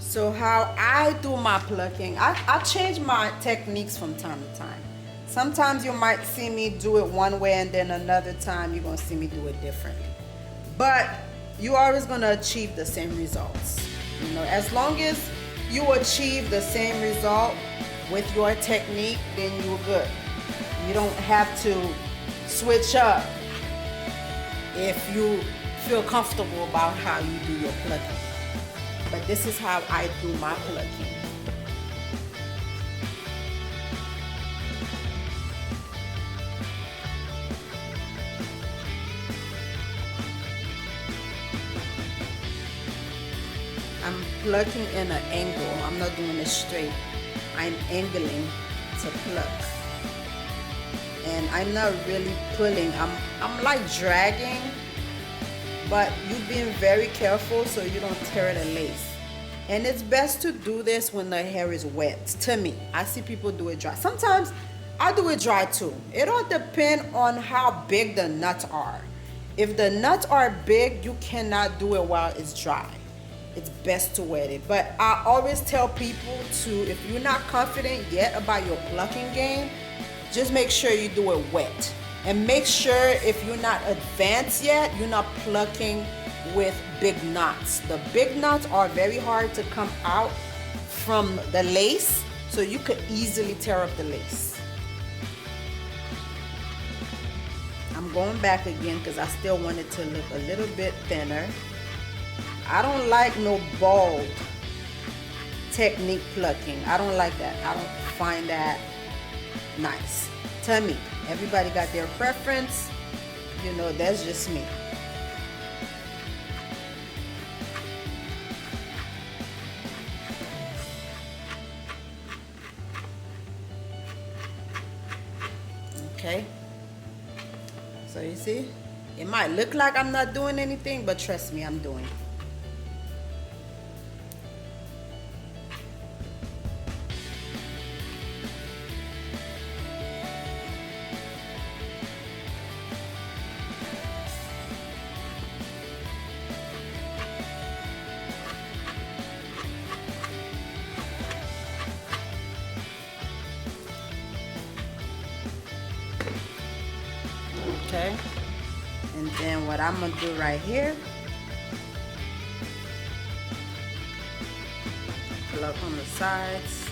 So how I do my plucking, I change my techniques from time to time. Sometimes you might see me do it one way, and then another time you're gonna see me do it differently. But you're always gonna achieve the same results. You know, as long as you achieve the same result with your technique, then you're good. You don't have to switch up if you feel comfortable about how you do your plucking. But this is how I do my plucking. I'm plucking in an angle. I'm not doing it straight. I'm angling to pluck. And I'm not really pulling. I'm like dragging, but you're being very careful so you don't tear the lace. And it's best to do this when the hair is wet. To me, I see people do it dry. Sometimes I do it dry too. It all depends on how big the nuts are. If the nuts are big, you cannot do it while it's dry. It's best to wet it. But I always tell people to, if you're not confident yet about your plucking game, just make sure you do it wet. And make sure if you're not advanced yet, you're not plucking with big knots. The big knots are very hard to come out from the lace, so you could easily tear up the lace. I'm going back again because I still want it to look a little bit thinner. I don't like no bald technique plucking. I don't like that. I don't find that nice. To me, everybody got their preference. You know, that's just me. Okay. So you see, it might look like I'm not doing anything, but trust me, I'm doing. Okay, and then what I'm gonna do right here, pluck on the sides.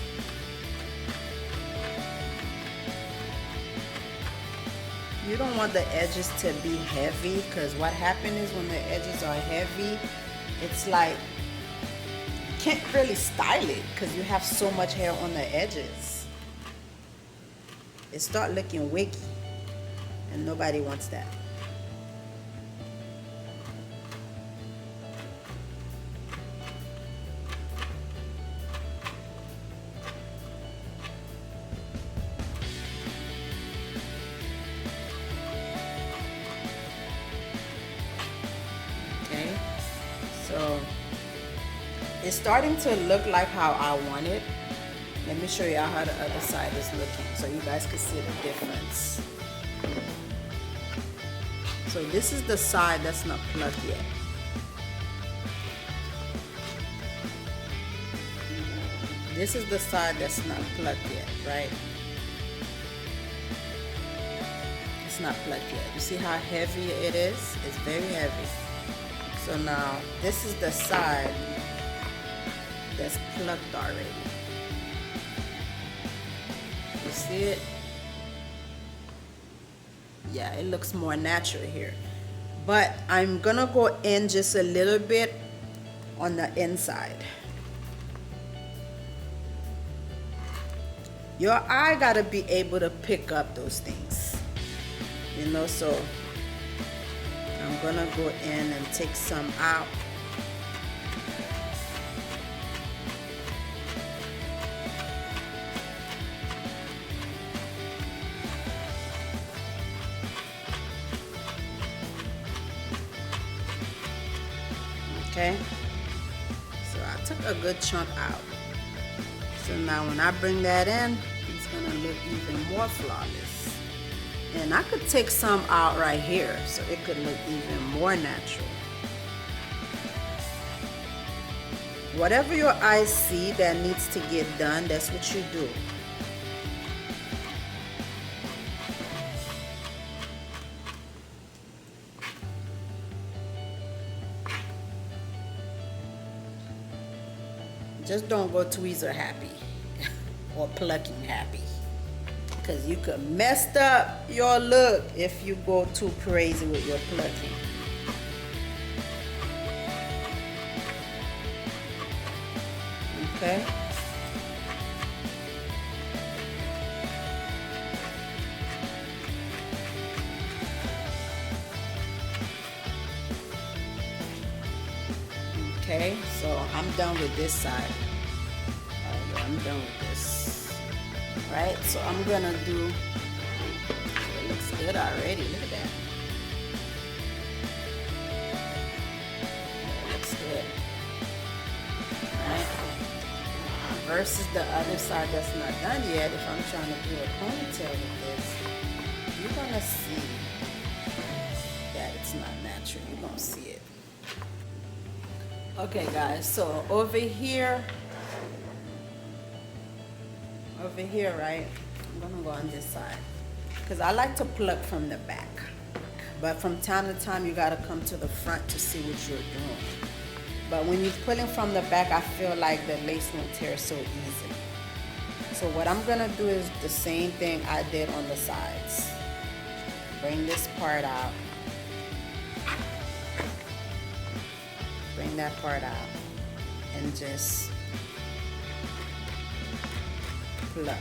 You don't want the edges to be heavy, because what happens is when the edges are heavy, it's like you can't really style it because you have so much hair on the edges. It start looking wiggy. And nobody wants that. Okay, so it's starting to look like how I want it. Let me show you how the other side is looking so you guys can see the difference. So this is the side that's not plucked yet. This is the side that's not plucked yet, right? It's not plucked yet. You see how heavy it is? It's very heavy. So now this is the side that's plucked already. You see it? Yeah, it looks more natural here, but I'm gonna go in just a little bit on the inside. Your eye gotta be able to pick up those things, you know, so I'm gonna go in and take some out. Okay, so I took a good chunk out. So now when I bring that in, it's gonna look even more flawless. And I could take some out right here so it could look even more natural. Whatever your eyes see that needs to get done, that's what you do. Just don't go tweezer happy or plucking happy, because you could mess up your look if you go too crazy with your plucking. Okay. Okay, so I'm done with this side. I'm done with this. Right, so I'm gonna do, it looks good already, look at that. That looks good. Right, versus the other side that's not done yet. If I'm trying to do a ponytail with this, you're gonna see that it's not natural. You're gonna see it. Okay guys, so over here, right, I'm gonna go on this side because I like to pluck from the back, but from time to time you gotta come to the front to see what you're doing. But when you're pulling from the back, I feel like the lace won't tear so easily. So what I'm gonna do is the same thing I did on the sides. Bring this part out. Bring that part out and just pluck.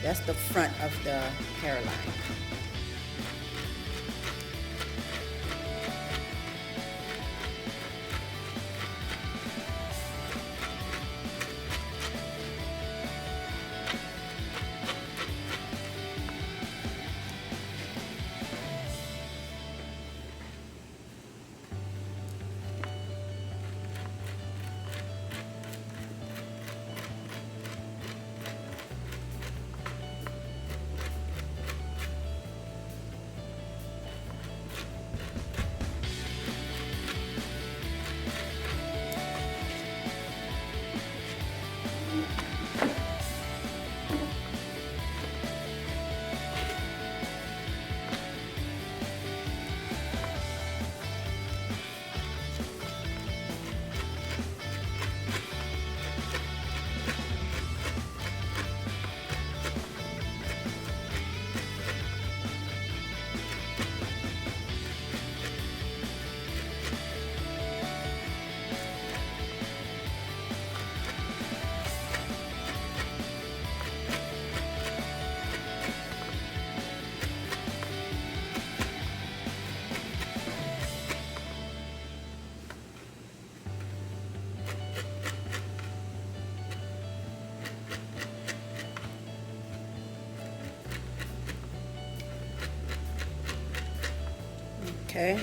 That's the front of the hairline. Okay,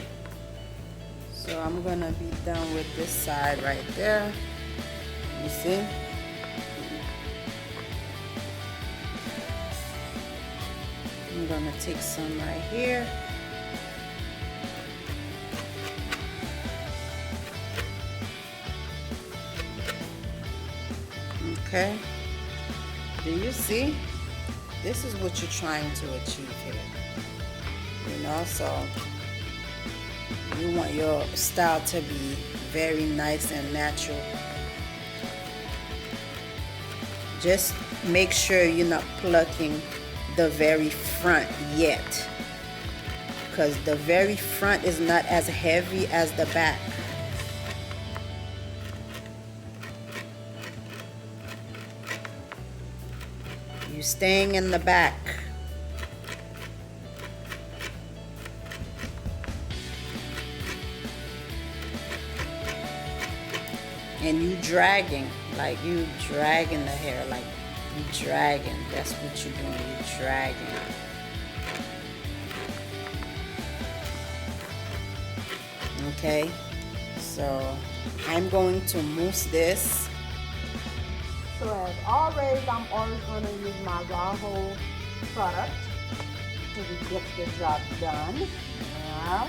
so I'm gonna be done with this side right there. You see? I'm gonna take some right here. Okay, do you see? This is what you're trying to achieve here. You know, so you want your style to be very nice and natural. Just make sure you're not plucking the very front yet, because the very front is not as heavy as the back. You're staying in the back. And you dragging, like you dragging the hair, like you dragging. That's what you're doing, you're dragging. Okay, so I'm going to mousse this. So as always, I'm always going to use my raw hold product to get the job done. Yeah.